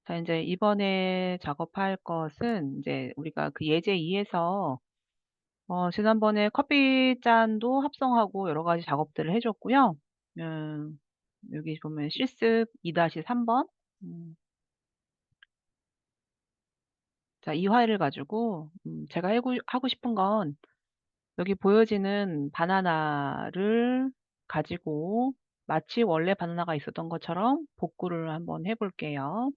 자 인제 이번에 작업할 것은 인제 우리가 그 예제 2 에서 지난번에 커피잔도 합성하고 여러 가지 작업들을 해 줬고요. 음 여기 보면 실습 2-3 번 자 이 화일을 가지고 제가 하고 싶은 건 여기 보여지는 바나나를 가지고 마치 원래 바나나가 있었던 것처럼 복구를 한번 해 볼게요.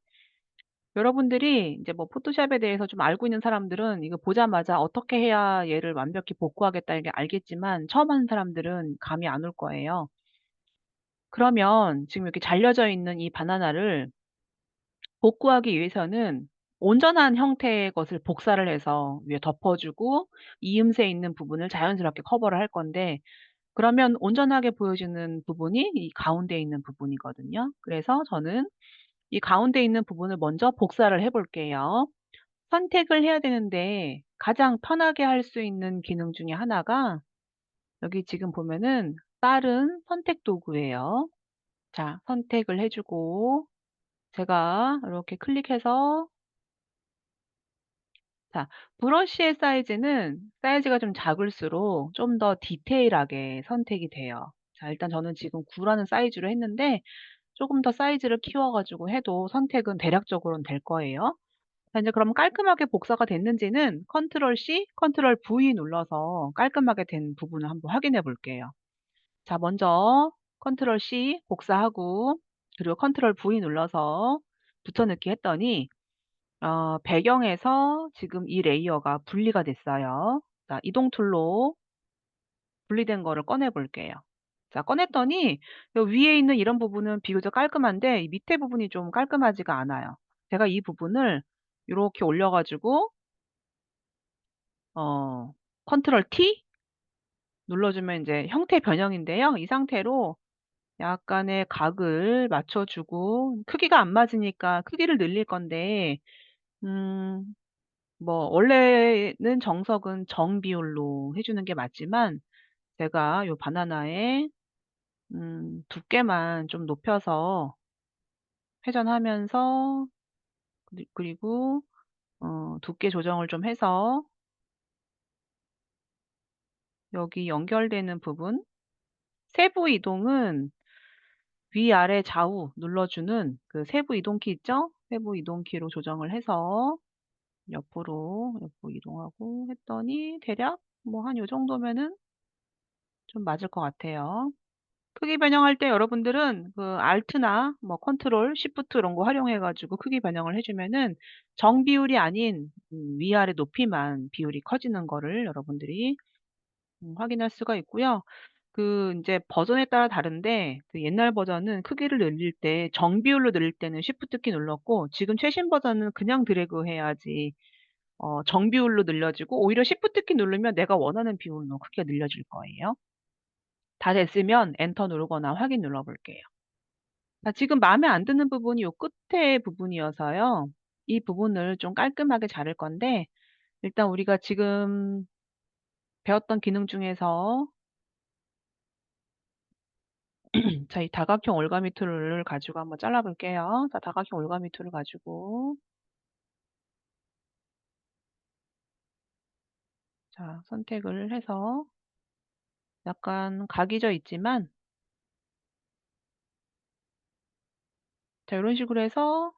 여러분들이 인제 뭐 포토샵에 대해서 좀 알고 있는 사람들은 이거 보자마자 '어떻게 해야 얘를 완벽히 복구하겠다.' 이게 알겠지만 처음 하는 사람들은 감이 안 올 거예요. 그러면 지금 이렇게 잘려져 있는 이 바나나를 복구하기 위해서는 온전한 형태의 것을 복사를 해서 위에 덮어 주고 이음새 있는 부분을 자연스럽게 커버를 할 건데 그러면 온전하게 보여지는 부분이 이 가운데 있는 부분이거든요. 그래서 저는 이 가운데 있는 부분을 먼저 복사를 해 볼게요. 선택을 해야 되는데 가장 편하게 할 수 있는 기능 중에 하나가 여기 지금 보면은 빠른 선택 도구예요. 자 선택을 해 주고 제가 이렇게 클릭해서 자 브러쉬의 사이즈가 좀 작을수록 좀 더 디테일하게 선택이 돼요. 자 일단 저는 지금 9 라는 사이즈로 했는데 쪼금 더 사이즈를 키워 가지고 해도 선택은 대략적으로는 될 거예요. 자 인제 그럼 깔끔하게 복사가 됐는지는 컨트롤 C, 컨트롤 V 눌러서 깔끔하게 된 부분을 한번 확인해 볼게요. 자 먼저 컨트롤 C 복사하고 그리고 컨트롤 V 눌러서 붙여 넣기 했더니 배경에서 지금 이 레이어가 분리가 됐어요. 자 이동 툴로 분리된 거를 꺼내 볼게요. 자 꺼냈더니 요 위에 있는 이런 부분은 비교적 깔끔한데 이 밑에 부분이 좀 깔끔하지가 않아요. 제가 이 부분을 요렇게 올려 가지고 어 컨트롤 T 눌러주면 인제 형태 변형인데요. 이 상태로 약간의 각을 맞춰 주고 크기가 안 맞으니까 크기를 늘릴 건데 음 뭐 원래는 정석은 정 비율로 해 주는 게 맞지만 제가 요 바나나의 두께만 좀 높여서 회전하면서 그리고 두께 조정을 좀 해서 여기 연결되는 부분 세부 이동은 위아래 좌우 눌러주는 그 세부 이동키 있죠? 세부 이동키로 조정을 해서 옆으로 이동하고 했더니 대략 뭐 한 요 정도면은 좀 맞을 것 같아요. 크기 변형할 때 여러분들은 그 알트나 뭐 컨트롤, 시프트 이런 거 활용해 가지고 크기 변형을 해 주면은 정 비율이 아닌 위아래 높이만 비율이 커지는 거를 여러분들이 확인할 수가 있고요. 그 인제 버전에 따라 다른데 그 옛날 버전은 크기를 늘릴 때 정 비율로 늘릴 때는 시프트 키 눌렀고 지금 최신 버전은 그냥 드래그 해야지 정 비율로 늘려지고 오히려 시프트 키 누르면 내가 원하는 비율로 크기가 늘려질 거예요. 다 됐으면 엔터 누르거나 확인 눌러 볼게요. 자 지금 마음에 안 드는 부분이 요 끝에 부분이어서요. 이 부분을 좀 깔끔하게 자를 건데 일단 우리가 지금 배웠던 기능 중에서 자 이 다각형 올가미 툴을 가지고 한번 잘라 볼게요. 자 다각형 올가미 툴을 가지고 자 선택을 해서 약간 각이 져 있지만 자 요런 식으로 해서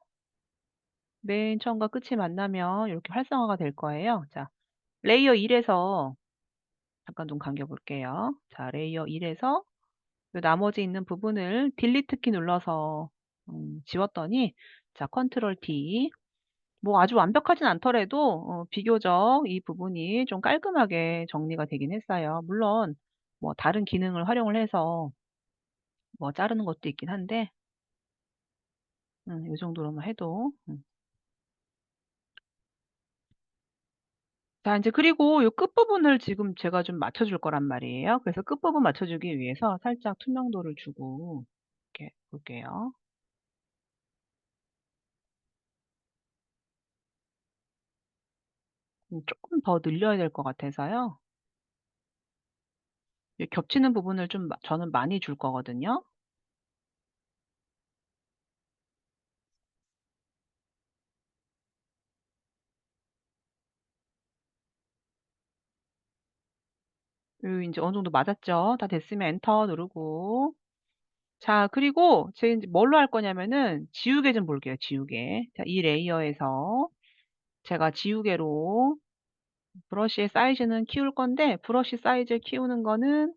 맨 처음과 끝이 만나면 요렇게 활성화가 될 거예요. 자 레이어 1 에서 잠깐 눈 감겨 볼게요. 자 레이어 1 에서 요 나머지 있는 부분을 딜리트 키 눌러서 지웠더니 자 컨트롤 D 뭐 아주 완벽하진 않더라도 비교적 이 부분이 좀 깔끔하게 정리가 되긴 했어요. 물론 뭐 다른 기능을 활용을 해서 뭐 자르는 것도 있긴 한데 요 정도로만 해도 자 인제 그리고 요 끝부분을 지금 제가 좀 맞춰 줄 거란 말이에요. 그래서 끝부분 맞춰 주기 위해서 살짝 투명도를 주고 이렇게 볼게요. 쪼끔 더 늘려야 될 것 같아서요. 이 겹치는 부분을 좀 저는 많이 줄 거거든요. 요 인제 어느 정도 맞았죠? 다 됐으면 엔터 누르고 자 그리고 제가 인제 뭘로 할 거냐면은 지우개 좀 볼게요, 지우개. 자 이 레이어에서 제가 지우개로 브러쉬의 사이즈는 키울 건데 브러쉬 사이즈를 키우는 거는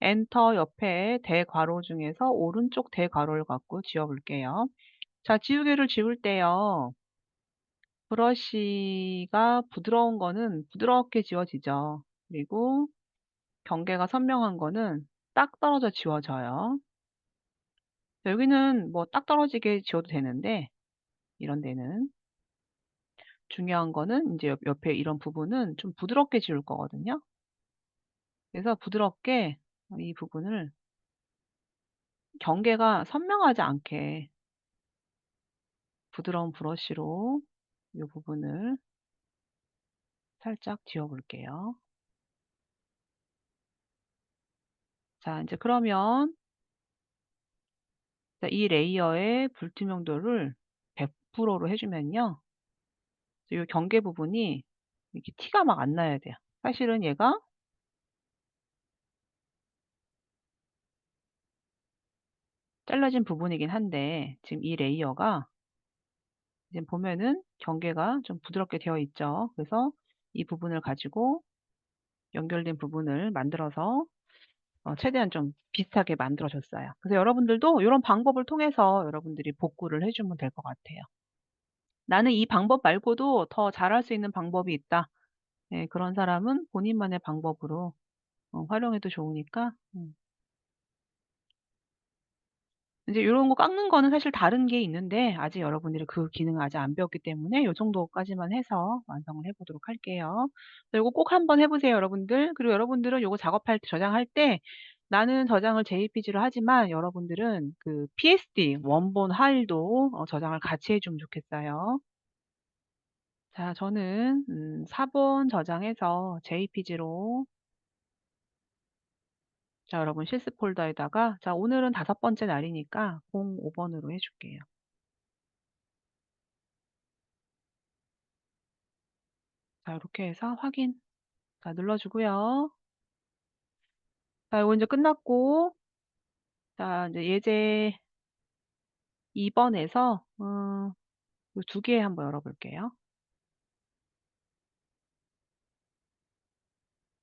엔터 옆에 대괄호 중에서 오른쪽 대괄호를 갖고 지워 볼게요. 자 지우개를 지울 때요. 브러쉬가 부드러운 거는 부드럽게 지워지죠. 그리고 경계가 선명한 거는 딱 떨어져 지워져요. 여기는 뭐 딱 떨어지게 지워도 되는데 이런 데는 중요한 거는 인제 옆에 이런 부분은 좀 부드럽게 지울 거거든요. 그래서 부드럽게 이 부분을 경계가 선명하지 않게 부드러운 브러쉬로 이 부분을 살짝 지워 볼게요. 자 인제 그러면 자 이 레이어의 불투명도를 100%로 해 주면요. 요 경계 부분이 이렇게 티가 막 안 나야 돼요. 사실은 얘가 잘라진 부분이긴 한데 지금 이 레이어가 지금 보면은 경계가 좀 부드럽게 되어 있죠. 그래서 이 부분을 가지고 연결된 부분을 만들어서 최대한 좀 비슷하게 만들어 줬어요. 그래서 여러분들도 요런 방법을 통해서 여러분들이 복구를 해 주면 될 것 같아요. '나는 이 방법 말고도 더 잘할 수 있는 방법이 있다.' 예 그런 사람은 본인만의 방법으로 활용해도 좋으니까 인제 요런 거 깎는 거는 사실 다른 게 있는데 아직 여러분들이 그 기능을 아직 안 배웠기 때문에 요 정도까지만 해서 완성을 해 보도록 할게요. 그래서 요거 꼭 한번 해 보세요 여러분들. 그리고 여러분들은 요거 작업할 때 저장할 때 나는 저장을 JPG로 하지만 여러분들은 그 PSD 원본 파일도 저장을 같이 해 주면 좋겠어요. 자 저는 4번 저장해서 JPG로 자 여러분 실습 폴더에다가 자 오늘은 5번째 날이니까 05번으로 해 줄게요. 자 요렇게 해서 확인 자 눌러 주고요. 자 요거 인제 끝났고 자 인제 예제 2 번에서 요 2개 한번 열어 볼게요.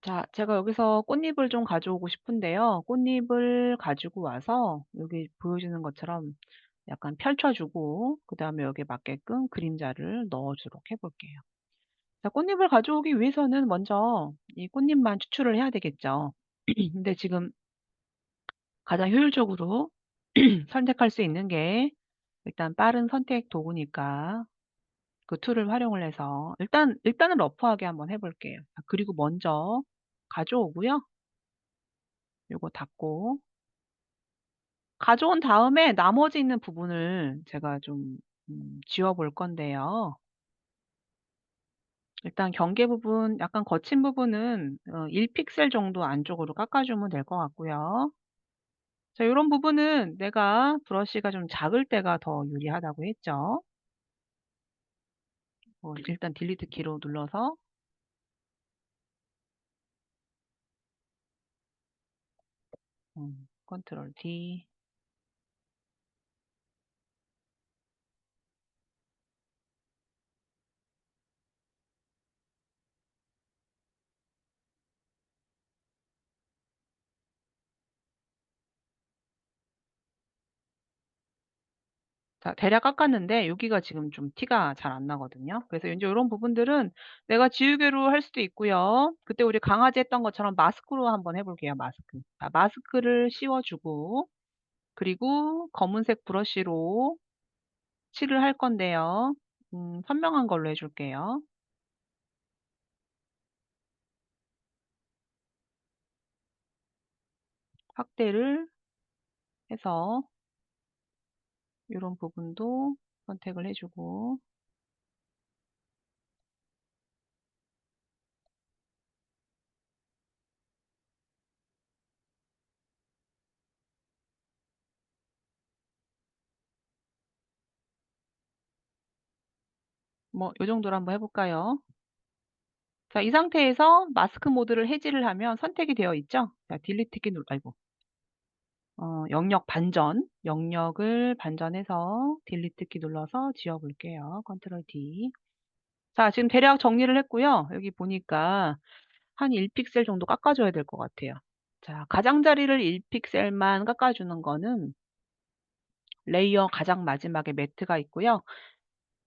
자 제가 여기서 꽃잎을 좀 가져오고 싶은데요. 꽃잎을 가지고 와서 여기 보여지는 것처럼 약간 펼쳐 주고 그다음에 여기에 맞게끔 그림자를 넣어 주도록 해 볼게요. 자 꽃잎을 가져오기 위해서는 먼저 이 꽃잎만 추출을 해야 되겠죠. 근데 지금 가장 효율적으로 선택할 수 있는 게 일단 빠른 선택 도구니까 그 툴을 활용을 해서 일단은 러프하게 한번 해 볼게요. 자 그리고 먼저 가져오고요. 요거 닫고 가져온 다음에 나머지 있는 부분을 제가 좀 지워 볼 건데요. 일단 경계 부분 약간 거친 부분은 1 픽셀 정도 안쪽으로 깎아 주면 될 것 같고요. 자 요런 부분은 내가 브러쉬가 좀 작을 때가 더 유리하다고 했죠. 일단 딜리트 키로 눌러서 컨트롤 D 자 대략 깎았는데 여기가 지금 좀 티가 잘 안 나거든요. 그래서 인제 요런 부분들은 내가 지우개로 할 수도 있고요. 그때 우리 강아지 했던 것처럼 마스크로 한번 해 볼게요, 마스크. 자 마스크를 씌워 주고 그리고 검은색 브러쉬로 칠을 할 건데요. 선명한 걸로 해 줄게요. 확대를 해서 요런 부분도 선택을 해 주고 뭐 요 정도로 한번 해 볼까요? 자, 이 상태에서 마스크 모드를 해지를 하면 선택이 되어 있죠? 자, 딜리트 키 아이고. 영역 반전, 영역을 반전해서 딜리트 키 눌러서 지워 볼게요. 컨트롤 D. 자, 지금 대략 정리를 했고요. 여기 보니까 한 1 픽셀 정도 깎아 줘야 될 것 같아요. 자, 가장자리를 1 픽셀만 깎아 주는 거는 레이어 가장 마지막에 매트가 있고요.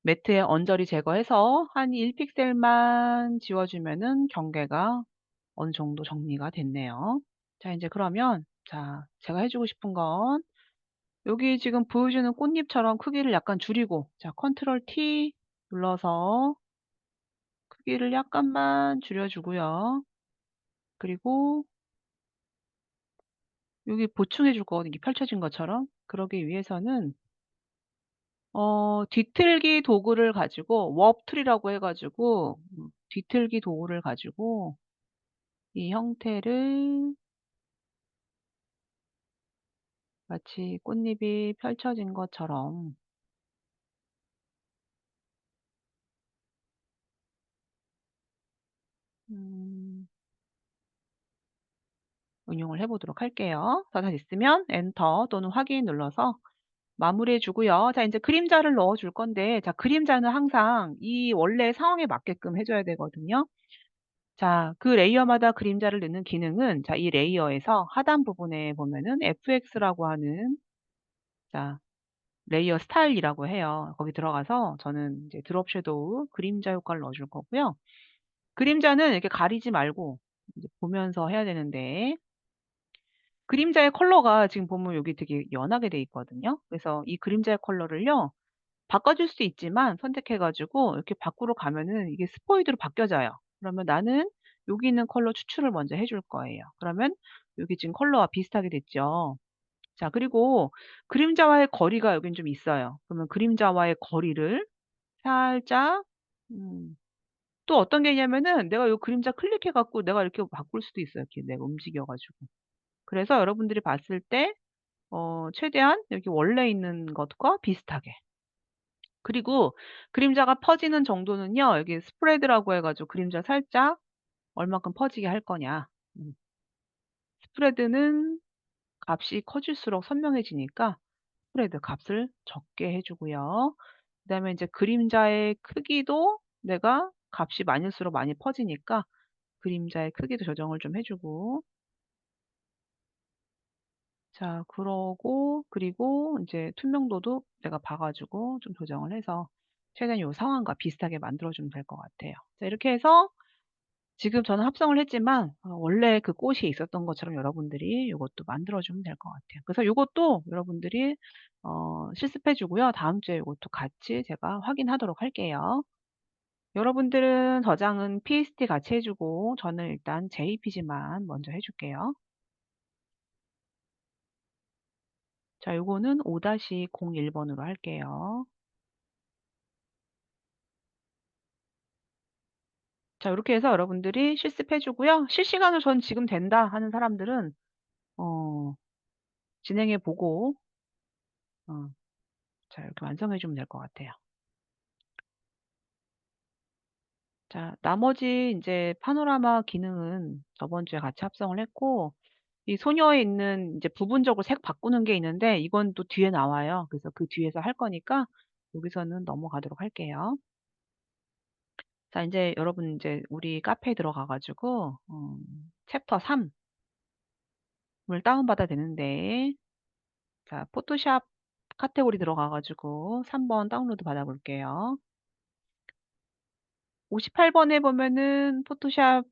매트의 언저리 제거해서 한 1 픽셀만 지워 주면은 경계가 어느 정도 정리가 됐네요. 자, 인제 그러면 자, 제가 해 주고 싶은 건 여기 지금 보여주는 꽃잎처럼 크기를 약간 줄이고, 자, 컨트롤 T 눌러서 크기를 약간만 줄여 주고요. 그리고 여기 보충해 줄 거거든요, 이게 펼쳐진 것처럼. 그러기 위해서는 뒤틀기 도구를 가지고 워프 툴이라고 해 가지고 뒤틀기 도구를 가지고 이 형태를 마치 꽃잎이 펼쳐진 것처럼 음 응용을 해 보도록 할게요. 자, 다 됐으면 엔터 또는 확인 눌러서 마무리해 주고요. 자, 인제 그림자를 넣어 줄 건데, 자, 그림자는 항상 이 원래 상황에 맞게끔 해 줘야 되거든요. 자, 그 레이어마다 그림자를 넣는 기능은 자, 이 레이어에서 하단 부분에 보면은 FX라고 하는 자, 레이어 스타일이라고 해요. 거기 들어가서 저는 이제 드롭 섀도우 그림자 효과를 넣어 줄 거고요. 그림자는 이렇게 가리지 말고 이제 보면서 해야 되는데, 그림자의 컬러가 지금 보면 여기 되게 연하게 돼 있거든요. 그래서 이 그림자의 컬러를요, 바꿔 줄 수 있지만 선택해 가지고 이렇게 밖으로 가면은 이게 스포이드로 바뀌어져요. 그러면 나는 여기 있는 컬러 추출을 먼저 해줄 거예요. 그러면 여기 지금 컬러와 비슷하게 됐죠. 자, 그리고 그림자와의 거리가 여긴 좀 있어요. 그러면 그림자와의 거리를 살짝 또 어떤 게 있냐면은 내가 요 그림자 클릭해 갖고 내가 이렇게 바꿀 수도 있어요, 이렇게 내가 움직여 가지고. 그래서 여러분들이 봤을 때 최대한 여기 원래 있는 것과 비슷하게. 그리고 그림자가 퍼지는 정도는요, 여기 스프레드라고 해 가지고 그림자 살짝 얼마큼 퍼지게 할 거냐. 스프레드는 값이 커질수록 선명해지니까 스프레드 값을 적게 해 주고요. 그다음에 인제 그림자의 크기도 내가 값이 많을수록 많이 퍼지니까 그림자의 크기도 조정을 좀 해 주고, 자, 그러고 그리고 인제 투명도도 내가 봐 가지고 좀 조정을 해서 최대한 요 상황과 비슷하게 만들어 주면 될 것 같아요. 자, 이렇게 해서 지금 저는 합성을 했지만 원래 그 꽃이 있었던 것처럼 여러분들이 요것도 만들어 주면 될 것 같아요. 그래서 요것도 여러분들이 실습해 주고요. 다음 주에 요것도 같이 제가 확인하도록 할게요. 여러분들은 저장은 PST 같이 해 주고 저는 일단 JPG만 먼저 해 줄게요. 자, 요거는 5-01 번으로 할게요. 자, 요렇게 해서 여러분들이 실습해 주고요. 실시간으로 "전 지금 된다." 하는 사람들은 어 진행해 보고 어 자, 이렇게 완성해 주면 될 것 같아요. 자, 나머지 인제 파노라마 기능은 저번 주에 같이 합성을 했고, 이 소녀에 있는 인제 부분적으로 색 바꾸는 게 있는데 이건 또 뒤에 나와요. 그래서 그 뒤에서 할 거니까 여기서는 넘어가도록 할게요. 자, 인제 여러분 인제 우리 카페에 들어가 가지고 챕터 3을 다운받아야 되는데, 자, 포토샵 카테고리 들어가 가지고 3번 다운로드 받아 볼게요. 58 번에 보면은 포토샵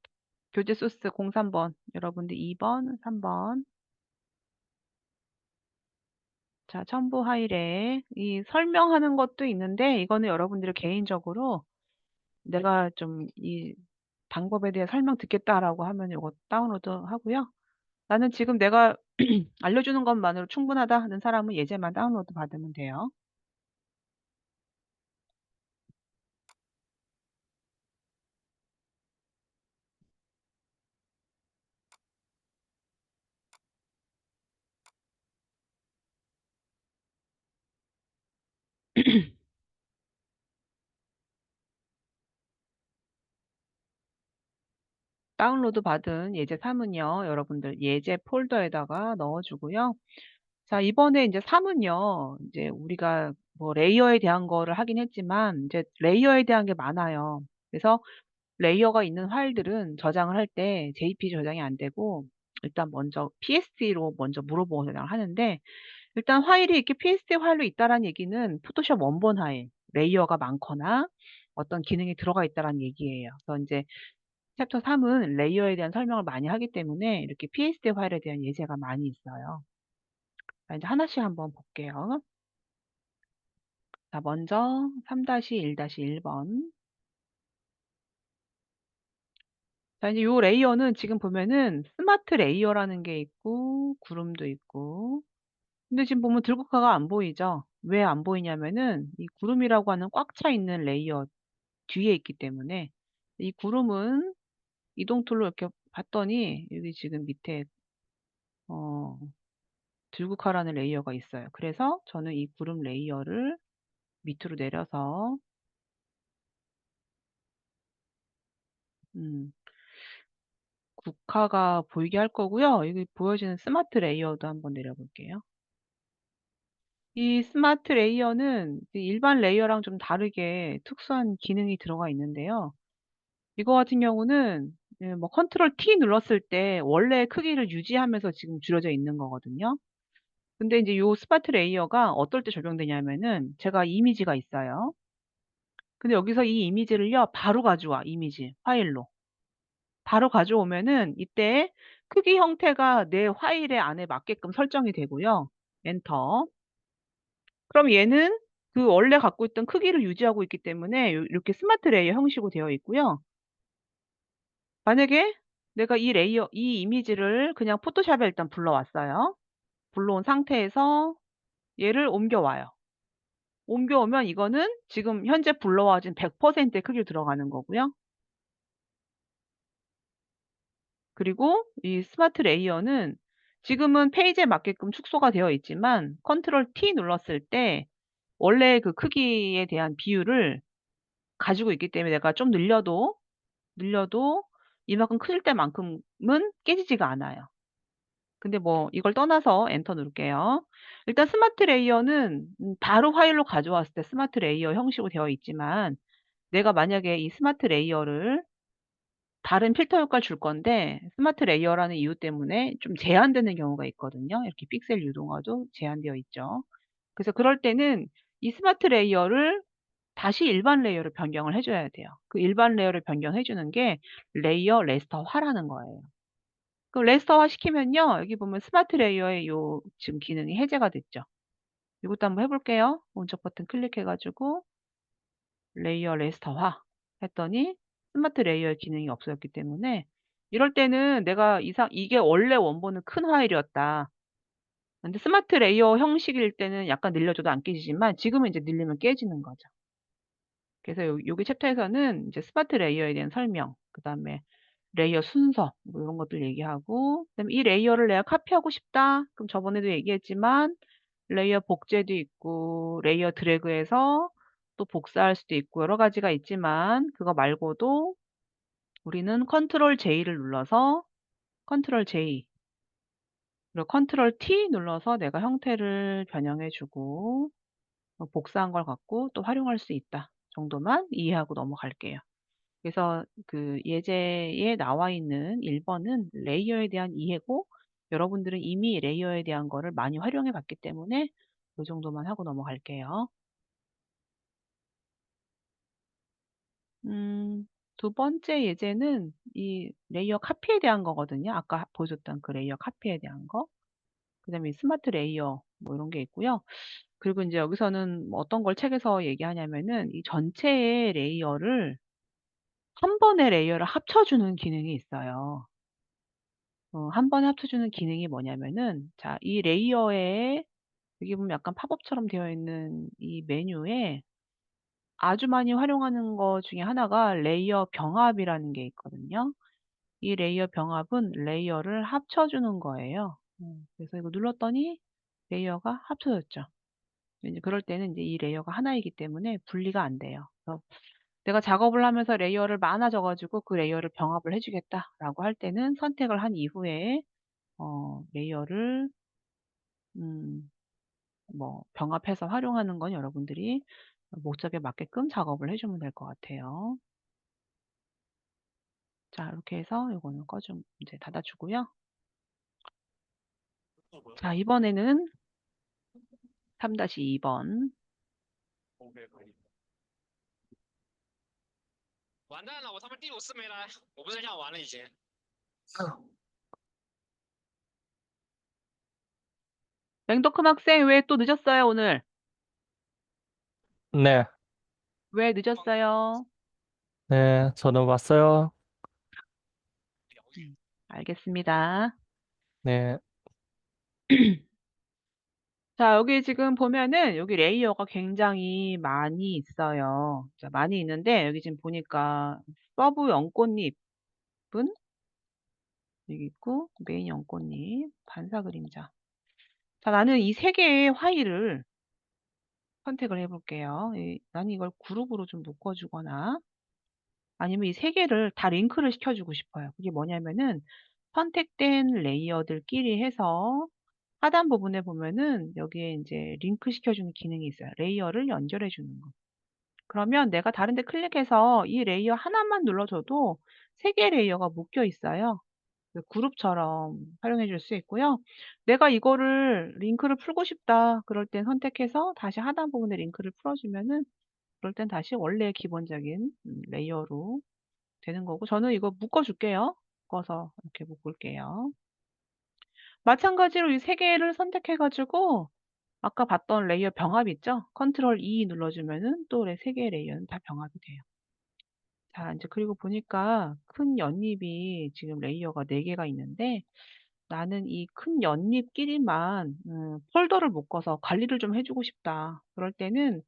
교재 소스 03번, 여러분들 2 번, 3 번. 자, 첨부 하일에 이 설명하는 것도 있는데 이거는 여러분들이 개인적으로 '내가 좀 이 방법에 대해 설명 듣겠다.'라고 하면 요거 다운로드 하고요. '나는 지금 내가 알려주는 것만으로 충분하다.' 하는 사람은 예제만 다운로드 받으면 돼요. 다운로드 받은 예제 3은요. 여러분들 예제 폴더에다가 넣어 주고요. 자, 이번에 인제 3 은요. 인제 우리가 뭐 레이어에 대한 거를 하긴 했지만 인제 레이어에 대한 게 많아요. 그래서 레이어가 있는 파일들은 저장을 할 때 JPG 저장이 안 되고 일단 먼저 PSD로 먼저 물어보고 저장을 하는데, 일단 파일이 이렇게 PSD 파일로 있다라는 얘기는 포토샵 원본 파일, 레이어가 많거나 어떤 기능이 들어가 있다라는 얘기예요. 그래서 인제 챕터 3은 레이어에 대한 설명을 많이 하기 때문에 이렇게 PSD 파일에 대한 예제가 많이 있어요. 자, 인제 하나씩 한번 볼게요. 자, 먼저 3-1-1 번. 자, 이제 요 레이어는 지금 보면은 스마트 레이어라는 게 있고 구름도 있고, 근데 지금 보면 들국화가 안 보이죠? 왜 안 보이냐면은 이 구름이라고 하는 꽉 차 있는 레이어 뒤에 있기 때문에. 이 구름은 이동 툴로 이렇게 봤더니 여기 지금 밑에 어 들국화라는 레이어가 있어요. 그래서 저는 이 구름 레이어를 밑으로 내려서 음 국화가 보이게 할 거고요. 여기 보여지는 스마트 레이어도 한번 내려 볼게요. 이 스마트 레이어는 이 일반 레이어랑 좀 다르게 특수한 기능이 들어가 있는데요. 이거 같은 경우는 예 뭐 컨트롤 T 눌렀을 때 원래 크기를 유지하면서 지금 줄여져 있는 거거든요. 근데 인제 요 스마트 레이어가 어떨 때 적용되냐면은, 제가 이미지가 있어요. 근데 여기서 이 이미지를요 바로 가져와, 이미지 파일로. 바로 가져오면은 이때 크기 형태가 내 파일의 안에 맞게끔 설정이 되고요. 엔터. 그럼 얘는 그 원래 갖고 있던 크기를 유지하고 있기 때문에 요 이렇게 스마트 레이어 형식으로 되어 있고요. 만약에 내가 이 이미지를 그냥 포토샵에 일단 불러왔어요. 불러온 상태에서 얘를 옮겨와요. 옮겨오면 이거는 지금 현재 불러와진 100%의 크기로 들어가는 거고요. 그리고 이 스마트 레이어는 지금은 페이지에 맞게끔 축소가 되어 있지만 컨트롤 T 눌렀을 때 원래 그 크기에 대한 비율을 가지고 있기 때문에 내가 좀 늘려도 이만큼 클 때만큼은 깨지지가 않아요. 근데 뭐 이걸 떠나서 엔터 누를게요. 일단 스마트 레이어는 바로 파일로 가져왔을 때 스마트 레이어 형식으로 되어 있지만, 내가 만약에 이 스마트 레이어를 다른 필터 효과를 줄 건데 스마트 레이어라는 이유 때문에 좀 제한되는 경우가 있거든요. 이렇게 픽셀 유동화도 제한되어 있죠. 그래서 그럴 때는 이 스마트 레이어를 다시 일반 레이어로 변경을 해 줘야 돼요. 그 일반 레이어를 변경해 주는 게 레이어 레스터화라는 거예요. 그럼 레스터화 시키면요. 여기 보면 스마트 레이어의 요 지금 기능이 해제가 됐죠. 이것도 한번 해 볼게요. 오른쪽 버튼 클릭해 가지고 레이어 레스터화 했더니 스마트 레이어의 기능이 없어졌기 때문에, 이럴 때는 내가 이게 원래 원본은 큰 파일이었다. 근데 스마트 레이어 형식일 때는 약간 늘려줘도 안 깨지지만 지금은 이제 늘리면 깨지는 거죠. 그래서 여기 챕터에서는 이제 스마트 레이어에 대한 설명, 그다음에 레이어 순서 뭐 요런 것들 얘기하고, 그다음에 이 레이어를 내가 카피하고 싶다. 그럼 저번에도 얘기했지만 레이어 복제도 있고 레이어 드래그해서 또 복사할 수도 있고 여러 가지가 있지만, 그거 말고도 우리는 컨트롤 J를 눌러서 컨트롤 J 그리고 컨트롤 T 눌러서 내가 형태를 변형해 주고 복사한 걸 갖고 또 활용할 수 있다 정도만 이해하고 넘어갈게요. 그래서 그 예제에 나와 있는 1 번은 레이어에 대한 이해고, 여러분들은 이미 레이어에 대한 거를 많이 활용해 봤기 때문에 요 정도만 하고 넘어갈게요. 음 두 번째 예제는 이 레이어 카피에 대한 거거든요. 아까 보여줬던 그 레이어 카피에 대한 거. 그다음에 스마트 레이어 뭐 이런 게 있고요. 그리고 인제 여기서는 뭐 어떤 걸 책에서 얘기하냐면은 이 전체의 레이어를 한 번에 레이어를 합쳐 주는 기능이 있어요. 한 번에 합쳐 주는 기능이 뭐냐면은, 자, 이 레이어에 여기 보면 약간 팝업처럼 되어 있는 이 메뉴에 아주 많이 활용하는 것 중에 하나가 레이어 병합이라는 게 있거든요. 이 레이어 병합은 레이어를 합쳐 주는 거예요. 그래서 이거 눌렀더니 레이어가 합쳐졌죠. 이제 그럴 때는 이제 이 레이어가 하나이기 때문에 분리가 안 돼요. 그래서 내가 작업을 하면서 레이어를 많아져 가지고 그 레이어를 병합을 해 주겠다라고 할 때는 선택을 한 이후에 레이어를 음 뭐 병합해서 활용하는 건 여러분들이 목적에 맞게끔 작업을 해 주면 될 것 같아요. 자 이렇게 해서 요거는 이제 닫아 주고요. 자 이번에는 3-2번 完蛋了，我他妈第五次没来，我不是很想玩了已经。 맹덕흠 학생 왜 또 늦었어요 오늘? 네, 왜 늦었어요? 네, 저는 왔어요. 알겠습니다. 네, 자 여기 지금 보면은 여기 레이어가 굉장히 많이 있어요. 자 많이 있는데 여기 지금 보니까 서브 연꽃잎은 여기 있고 메인 연꽃잎, 반사 그림자. 자 나는 이 세 개의 화일을 선택을 해 볼게요. 나는 이걸 그룹으로 좀 묶어 주거나 아니면 이 세 개를 다 링크를 시켜 주고 싶어요. 그게 뭐냐면은 선택된 레이어들끼리 해서 하단 부분에 보면은 여기에 인제 링크 시켜 주는 기능이 있어요. 레이어를 연결해 주는 거. 그러면 내가 다른 데 클릭해서 이 레이어 하나만 눌러 줘도 3 개의 레이어가 묶여 있어요. 그 그룹처럼 활용해 줄 수 있고요. 내가 이거를 링크를 풀고 싶다 그럴 땐 선택해서 다시 하단 부분에 링크를 풀어 주면은 그럴 땐 다시 원래 기본적인 레이어로 되는 거고 저는 이거 묶어 줄게요. 묶어서 이렇게 묶을게요. 마찬가지로 이 3 개를 선택해 가지고 아까 봤던 레이어 병합 있죠? 컨트롤 E 눌러 주면은 또 3 개의 레이어는 다 병합이 돼요. 자 인제 그리고 보니까 큰 연잎이 지금 레이어가 4 개가 있는데 나는 이 큰 연잎끼리만 폴더를 묶어서 관리를 좀 해 주고 싶다. 그럴 때는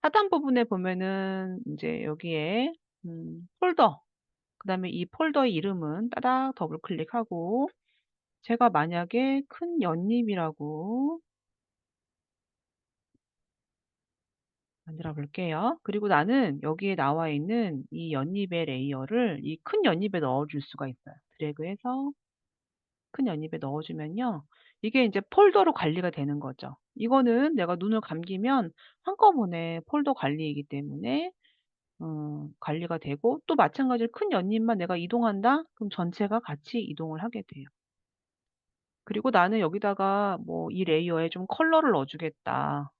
하단 부분에 보면은 인제 여기에 폴더 그다음에 이 폴더의 이름은 따닥 더블 클릭하고 제가 만약에 큰 연잎이라고 만들어 볼게요. 그리고 나는 여기에 나와 있는 이 연잎의 레이어를 이 큰 연잎에 넣어 줄 수가 있어요. 드래그해서 큰 연잎에 넣어 주면요. 이게 인제 폴더로 관리가 되는 거죠. 이거는 내가 눈을 감기면 한꺼번에 폴더 관리이기 때문에 관리가 되고 또 마찬가지로 큰 연잎만 내가 이동한다? 그럼 전체가 같이 이동을 하게 돼요. 그리고 나는 여기다가 뭐 '이 레이어에 좀 컬러를 넣어 주겠다.'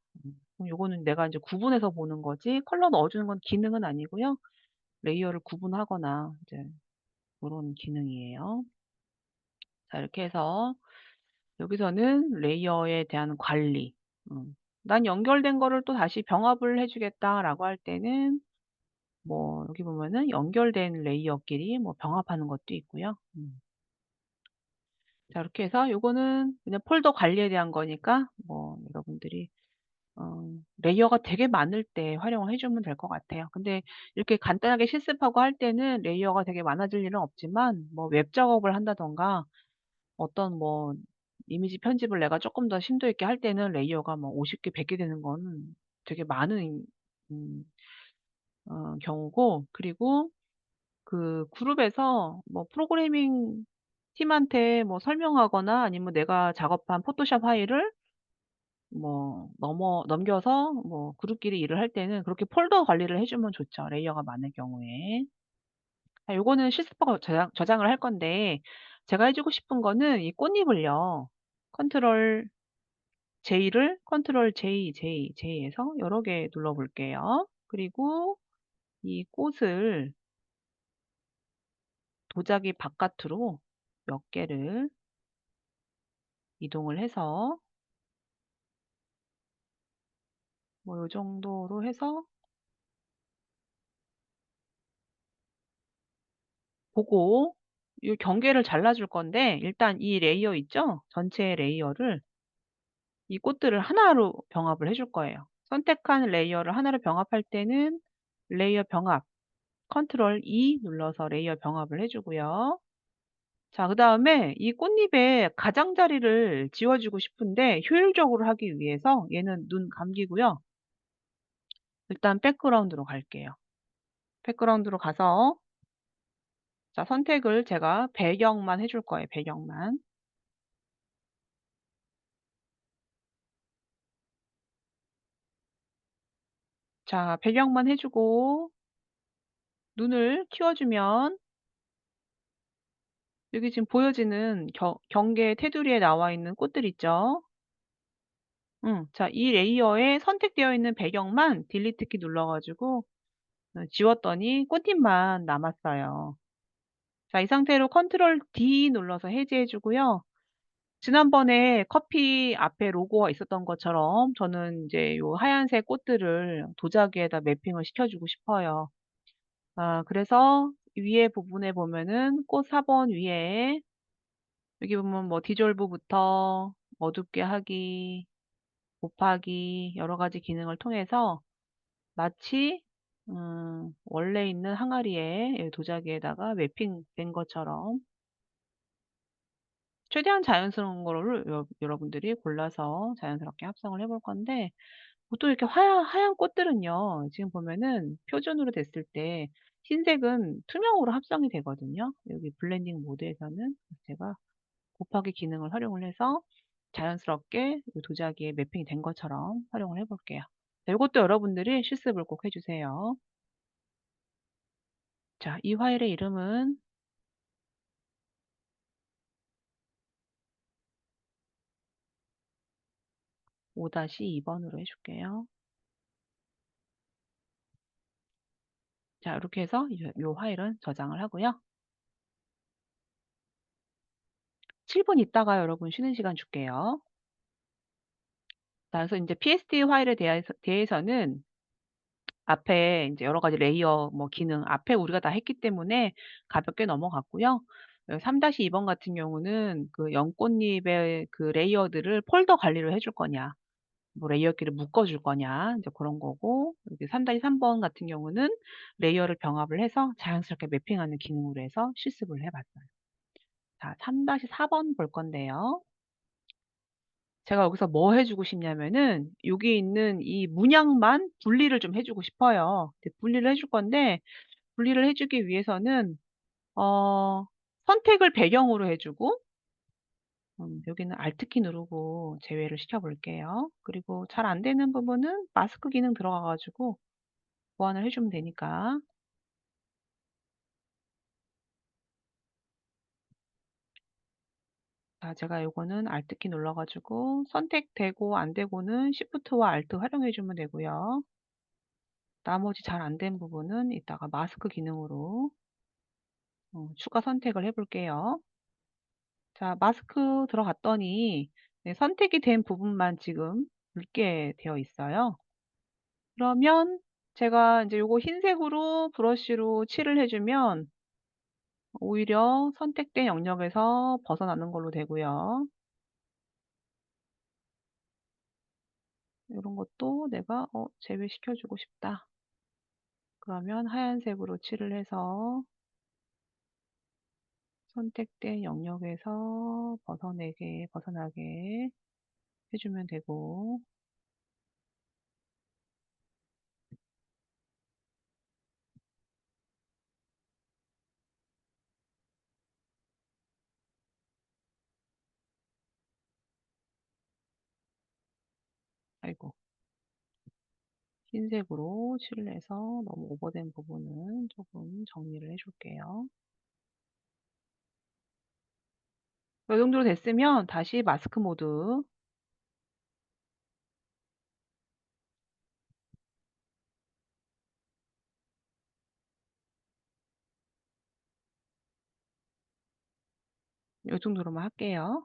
그럼 요거는 내가 인제 구분해서 보는 거지 컬러 넣어 주는 건 기능은 아니고요. 레이어를 구분하거나 이제 고런 기능이에요. 자 이렇게 해서 여기서는 레이어에 대한 관리 난 연결된 거를 또 다시 병합을 해 주겠다라고 할 때는 뭐 여기 보면은 연결된 레이어끼리 뭐 병합하는 것도 있고요. 자 이렇게 해서 요거는 그냥 폴더 관리에 대한 거니까 뭐 여러분들이 레이어가 되게 많을 때 활용을 해 주면 될 것 같아요. 근데 이렇게 간단하게 실습하고 할 때는 레이어가 되게 많아질 일은 없지만 뭐 웹 작업을 한다든가 어떤 뭐 이미지 편집을 내가 쪼끔 더 심도 있게 할 때는 레이어가 뭐 50 개, 100개 되는 건 되게 많은 음 경우고 그리고 그 그룹에서 뭐 프로그래밍 팀한테 뭐 설명하거나 아니면 내가 작업한 포토샵 파일을 뭐 넘겨서 뭐 그룹끼리 일을 할 때는 그렇게 폴더 관리를 해 주면 좋죠, 레이어가 많을 경우에. 요거는 실습하고 저장을 할 건데 제가 해 주고 싶은 거는 이 꽃잎을요. 컨트롤 J를 컨트롤 J에서 여러 개 눌러 볼게요. 그리고 이 꽃을 도자기 바깥으로 몇 개를 이동을 해서 뭐 요 정도로 해서 보고 이 경계를 잘라 줄 건데 일단 이 레이어 있죠? 전체 레이어를 이 꽃들을 하나로 병합을 해줄 거예요. 선택한 레이어를 하나로 병합할 때는 레이어 병합 컨트롤 E 눌러서 레이어 병합을 해 주고요. 자 그다음에 이 꽃잎의 가장자리를 지워 주고 싶은데 효율적으로 하기 위해서 얘는 눈 감기고요. 일단 백그라운드로 갈게요. 백그라운드로 가서 자, 선택을 제가 배경만 해줄 거예요. 배경만. 자, 배경만 해주고 눈을 키워주면 여기 지금 보여지는 경계 테두리에 나와 있는 꽃들 있죠? 자, 이 레이어에 선택되어 있는 배경만 딜리트 키 눌러가지고 지웠더니 꽃잎만 남았어요. 자, 이 상태로 컨트롤 D 눌러서 해제해 주고요. 지난번에 커피 앞에 로고가 있었던 것처럼 저는 이제 요 하얀색 꽃들을 도자기에다 매핑을 시켜주고 싶어요. 그래서 위에 부분에 보면은 꽃 4번 위에 여기 보면 뭐 디졸브부터 어둡게 하기, 곱하기 여러 가지 기능을 통해서 마치 원래 있는 항아리에 도자기에다가 매핑된 것처럼 최대한 자연스러운 거를 여러분들이 골라서 자연스럽게 합성을 해볼 건데 보통 이렇게 하얀 꽃들은요. 지금 보면은 표준으로 됐을 때 흰색은 투명으로 합성이 되거든요. 여기 블렌딩 모드에서는 제가 곱하기 기능을 활용을 해서 자연스럽게 이 도자기에 매핑이 된 것처럼 활용을 해 볼게요. 자, 요것도 여러분들이 실습을 꼭 해 주세요. 자, 이 파일의 이름은 5-2번으로 해 줄게요. 자, 이렇게 해서 요 파일은 저장을 하고요. 7분 있다가 여러분 쉬는 시간 줄게요. 자, 그래서 인제 PSD 파일에 대해서는 앞에 인제 여러 가지 레이어 뭐 기능 앞에 우리가 다 했기 때문에 가볍게 넘어갔고요. 3-2번 같은 경우는 그 연꽃잎의 그 레이어들을 폴더 관리를 해줄 거냐, 뭐 레이어끼리 묶어 줄 거냐 인제 고런 거고, 여기 3-3번 같은 경우는 레이어를 병합을 해서 자연스럽게 매핑하는 기능으로 해서 실습을 해 봤어요. 자, 3-4번 볼 건데요. 제가 여기서 뭐 해 주고 싶냐면은 여기 있는 이 문양만 분리를 좀 해 주고 싶어요. 근데 분리를 해줄 건데 분리를 해 주기 위해서는 어 선택을 배경으로 해 주고 여기는 Alt 키 누르고 제외를 시켜 볼게요. 그리고 잘 안 되는 부분은 마스크 기능 들어가 가지고 보완을 해 주면 되니까. 자, 제가 요거는 Alt 키 눌러 가지고 선택되고 안 되고는 Shift와 Alt 활용해 주면 되고요. 나머지 잘 안 된 부분은 이따가 마스크 기능으로 추가 선택을 해 볼게요. 자, 마스크 들어갔더니 네, 선택이 된 부분만 지금 붉게 되어 있어요. 그러면 제가 이제 요거 흰색으로 브러쉬로 칠을 해 주면 오히려 선택된 영역에서 벗어나는 걸로 되고요. 요런 것도 내가 제외시켜 주고 싶다. 그러면 하얀색으로 칠을 해서 선택된 영역에서 벗어나게 해 주면 되고. 아이고. 흰색으로 칠을 해서 너무 오버된 부분은 조금 정리를 해 줄게요. 이 정도로 됐으면 다시 마스크 모드 이 정도로만 할게요.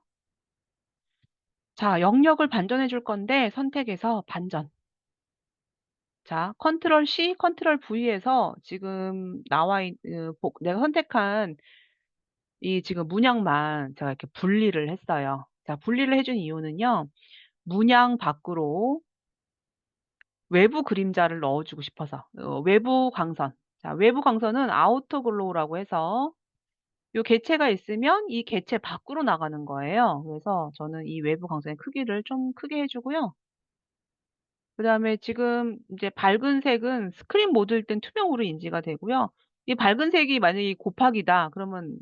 자, 영역을 반전해 줄 건데 선택해서 반전. 자, 컨트롤 C, 컨트롤 V에서 지금 나와 내가 선택한 이 지금 문양만 제가 이렇게 분리를 했어요. 자, 분리를 해준 이유는요. 문양 밖으로 외부 그림자를 넣어 주고 싶어서. 외부 광선. 자, 외부 광선은 아우터 글로우라고 해서 요 개체가 있으면 이 개체 밖으로 나가는 거예요. 그래서 저는 이 외부 광선의 크기를 좀 크게 해 주고요. 그다음에 지금 이제 밝은 색은 스크린 모드일 땐 투명으로 인지가 되고요. 이 밝은 색이 만약에 곱하기다 그러면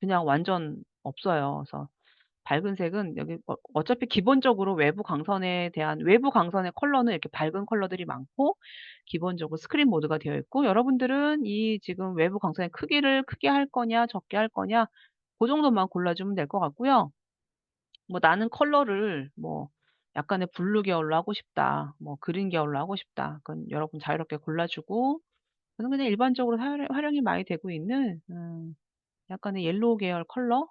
그냥 완전 없어요. 그래서 밝은 색은 여기 어차피 기본적으로 외부 광선의 컬러는 이렇게 밝은 컬러들이 많고 기본적으로 스크린 모드가 되어 있고 여러분들은 이 지금 외부 광선의 크기를 크게 할 거냐 적게 할 거냐 고 정도만 골라 주면 될 것 같고요. 뭐 '나는 컬러를 뭐 약간의 블루 계열로 하고 싶다. 뭐 그린 계열로 하고 싶다.' 그건 여러분 자유롭게 골라 주고 저는 그냥 일반적으로 활용이 많이 되고 있는 약간의 옐로우 계열 컬러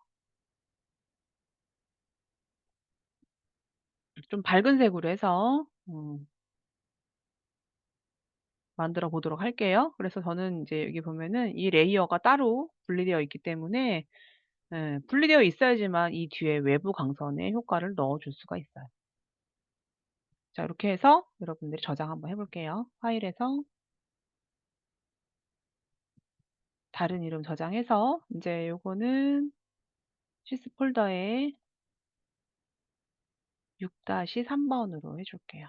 좀 밝은 색으로 해서 만들어 보도록 할게요. 그래서 저는 인제 여기 보면은 이 레이어가 따로 분리되어 있기 때문에 분리되어 있어야지만 이 뒤에 외부 광선의 효과를 넣어 줄 수가 있어요. 자 이렇게 해서 여러분들이 저장 한번 해 볼게요. 파일에서 다른 이름 저장해서 인제 요거는 시스 폴더에 6-3 번으로 해 줄게요.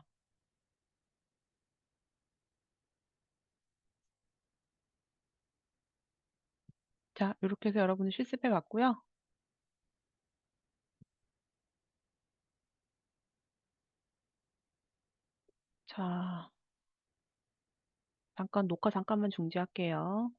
자 요렇게 해서 여러분이 실습해 봤고요. 자 잠깐 녹화 잠깐만 중지할게요.